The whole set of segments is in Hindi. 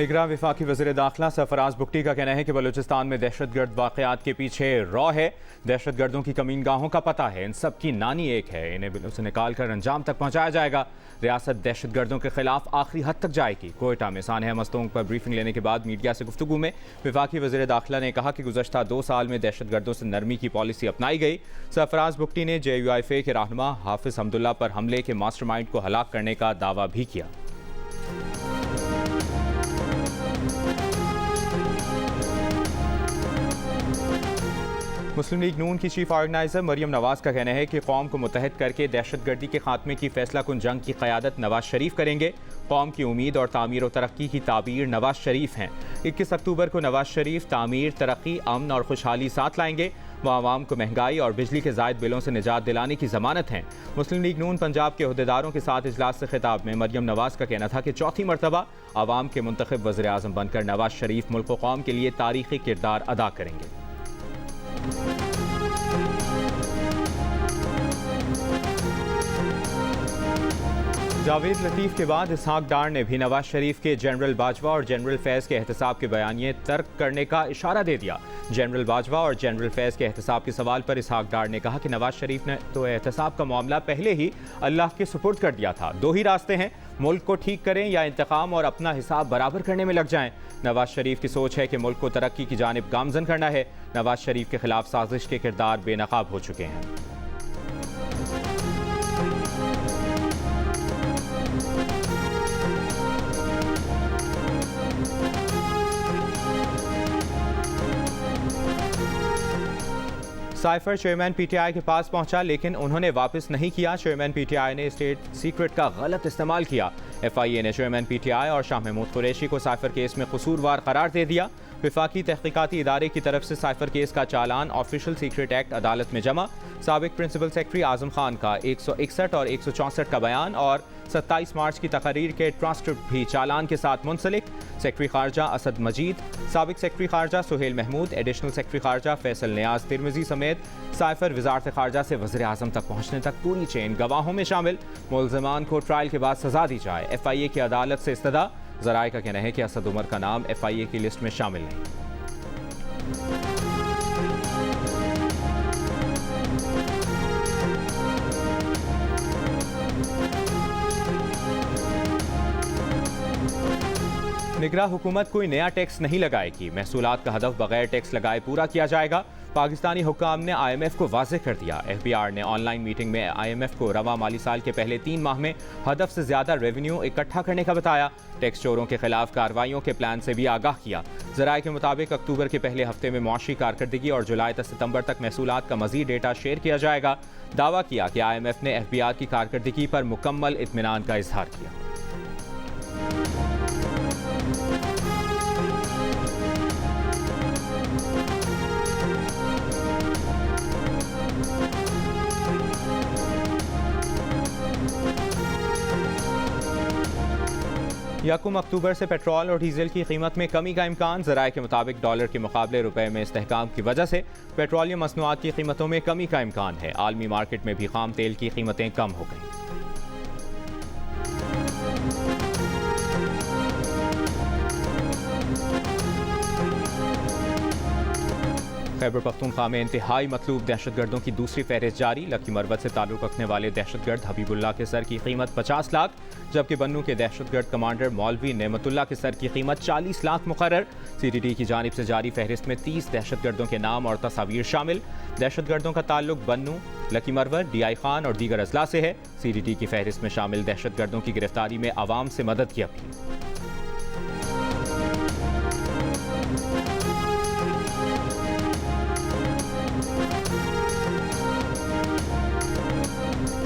निगरान वफाकी वज़ीर दाखिला सरफराज बुगटी का कहना है कि बलूचिस्तान में दहशतगर्द वाक़यात के पीछे रॉ है। दहशतगर्दों की कमीनगाहों का पता है, इन सब की नानी एक है, इन्हें बिलों से निकाल कर अंजाम तक पहुँचाया जाएगा। रियासत दहशतगर्दों के खिलाफ आखिरी हद तक जाएगी। कोयटा में सानहा मस्तूंग पर ब्रीफिंग लेने के बाद मीडिया से गुफ्तगू में वफाकी वज़ीर दाखिला ने कहा कि गुज़श्ता 2 साल में दहशतगर्दों से नरमी की पॉलिसी अपनाई गई। सरफराज बुगटी ने JUIFA के रहनुमा हाफिज़ हमदुल्ला पर हमले के मास्टरमाइंड को हलाक करने का दावा भी किया। मुस्लिम लीग नून की चीफ ऑर्गेनाइजर मरियम नवाज का कहना है कि कौम को मुत्तहद करके दहशतगर्दी के खात्मे की फैसला कुन जंग की क़यादत नवाज शरीफ करेंगे। कौम की उम्मीद और तामीर और तरक्की की ताबीर नवाज शरीफ हैं। 21 अक्टूबर को नवाज शरीफ तामीर, तरक्की, अमन और खुशहाली साथ लाएंगे। वह आवाम को महंगाई और बिजली के ज़ायद बिलों से निजात दिलाने की ज़मानत हैं। मुस्लिम लीग नून पंजाब के अहदेदारों के साथ इजलास से खिताब में मरियम नवाज का कहना था कि चौथी मरतबा आवाम के मुंतखब वज़ीर आज़म बनकर नवाज शरीफ मुल्क व कौम के लिए तारीख़ी किरदार अदा करेंगे। जावेद लतीफ़ के बाद इसहाक डार ने भी नवाज शरीफ के जनरल बाजवा और जनरल फैज़ के एहतसाब के बयानिए तर्क करने का इशारा दे दिया। जनरल बाजवा और जनरल फैज़ के एहतसाब के सवाल पर इसहाक डार ने कहा कि नवाज शरीफ ने तो एहतसाब का मामला पहले ही अल्लाह के सुपुर्द कर दिया था। 2 ही रास्ते हैं, मुल्क को ठीक करें या इंतकाम और अपना हिसाब बराबर करने में लग जाएं। नवाज शरीफ की सोच है कि मुल्क को तरक्की की जानिब गामजन करना है। नवाज शरीफ के खिलाफ साजिश के किरदार बेनकाब हो चुके हैं। साइफर चेयरमैन PTI के पास पहुंचा, लेकिन उन्होंने वापस नहीं किया। चेयरमैन PTI ने स्टेट सीक्रेट का गलत इस्तेमाल किया। FIA ने चेयरमैन PTI और शाह महमूद कुरैशी को साइफर केस में कसूरवार करार दे दिया। वफाकी तहकीकाती इदारे की तरफ से साइफर केस का चालान ऑफिशियल सीक्रेट एक्ट अदालत में जमा। साबिक प्रिंसिपल सेक्रेटरी आजम खान का 161 और 164 का बयान और 27 मार्च की तकरीर के ट्रांसक्रिप्ट भी चालान के साथ मुंसलिक। सेक्रेटरी खारजा असद मजीद, साबिक सेक्रेटरी खारजा सुहेल महमूद, एडिशनल सेक्रेटरी खारजा फैसल नियाज तिरमिजी समेत साइफर वजारत खारजा से वज़ीर आज़म तक पहुँचने तक पूरी चेन गवाहों में शामिल। मुलज़मान को ट्रायल के बाद सजा दी जाए। FIA की अदालत से इस्तदा। ज़राए का कहना है कि असद उमर का नाम FIA की लिस्ट में शामिल नहीं। निगरां हुकूमत कोई नया टैक्स नहीं लगाएगी। महसूलात का हदफ बगैर टैक्स लगाए पूरा किया जाएगा। पाकिस्तानी हुक्काम ने IMF को वाज़ेह कर दिया। FBR ने ऑनलाइन मीटिंग में IMF को रवा माली साल के पहले 3 माह में हदफ से ज़्यादा रेवेन्यू इकट्ठा करने का बताया। टैक्स चोरों के खिलाफ कार्रवाइयों के प्लान से भी आगाह किया। ज़राए के मुताबिक अक्टूबर के पहले हफ्ते में मुआशी कारकर्दगी और जुलाई से सितंबर तक महसूलात का मज़ीद डेटा शेयर किया जाएगा। दावा किया कि IMF ने FBR की कारकर्दगी पर मुकम्मल इत्मीनान का इजहार किया। यकम अक्टूबर से पेट्रोल और डीजल की कीमत में कमी का इम्कान। ज़राए के मुताबिक डॉलर के मुकाबले रुपए में इस्तेहकाम की वजह से पेट्रोलियम मसनूआत की कीमतों में कमी का इम्कान है। आलमी मार्केट में भी खाम तेल की कीमतें कम हो गईं। खैबर पख्तूनख्वा में इंतहाई मतलूब दहशतगर्दों की दूसरी फहरिस्त जारी। लकी मरवत से ताल्लुक़ रखने वाले दहशतगर्द हबीबुल्लाह के सर की कीमत 50 लाख, जबकि बन्नू के दहशतगर्द कमांडर मौलवी नेमतुल्लाह के सर की कीमत 40 लाख मुकर्रर। CTT की जानिब से जारी फहरिस्त में 30 दहशतगर्दों के नाम और तस्वीर शामिल। दहशतगर्दों का ताल्लुक बन्नू, लकी मरवत, DI खान और दीगर अजला से है। CTT की फहरिस्त में शामिल दहशतगर्दों की गिरफ्तारी में आवाम से मदद की अपील।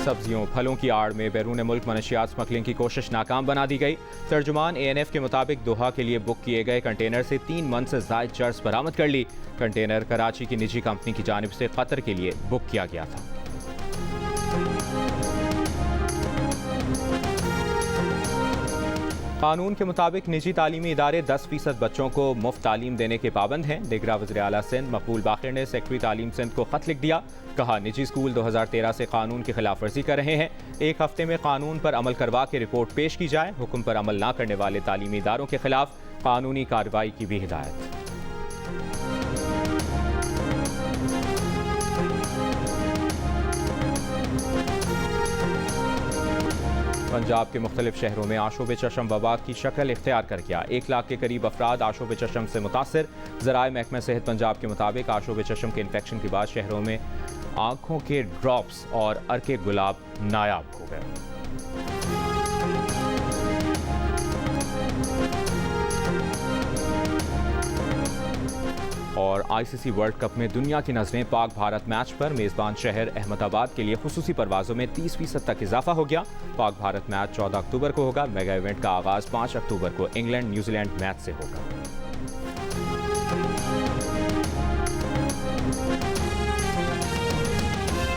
सब्जियों फलों की आड़ में बैरून मुल्क मनशियात स्मगलिंग की कोशिश नाकाम बना दी गई। तर्जुमान ANF के मुताबिक दोहा के लिए बुक किए गए कंटेनर से 3 मन से ज़ायद चर्स बरामद कर ली। कंटेनर कराची की निजी कंपनी की जानिब से कतर के लिए बुक किया गया था। कानून के मुताबिक निजी तालीमी इदारे 10% बच्चों को मुफ्त तालीम देने के पाबंद हैं। दिगरा वज़ीर आला सिंध मकबूल बाक़िर ने सेक्रेटरी तालीम सिंध को खत लिख दिया। कहा, निजी स्कूल 2013 से कानून की खिलाफ वर्जी कर रहे हैं। 1 हफ्ते में कानून पर अमल करवा के रिपोर्ट पेश की जाए। हुक्म पर अमल न करने वाले तालीमी इदारों के खिलाफ कानूनी कार्रवाई की भी हिदायत। पंजाब के मुख्तलिफ शहरों में आशोब चशम वबा की शक्ल इख्तियार कर गया। 1 लाख के करीब अफराद आशोब चशम से मुतासर। ज़राए महकमा सेहत पंजाब के मुताबिक आशोब चशम के इन्फेक्शन के बाद शहरों में आंखों के ड्रॉप्स और अर्के गुलाब नायाब हो गए। और ICC वर्ल्ड कप में दुनिया की नजरें पाक भारत मैच पर। मेज़बान शहर अहमदाबाद के लिए खुसूसी परवाज़ों में 30% तक इजाफा हो गया। पाक भारत मैच 14 अक्टूबर को होगा। मेगा इवेंट का आगाज़ 5 अक्टूबर को इंग्लैंड न्यूजीलैंड मैच से होगा।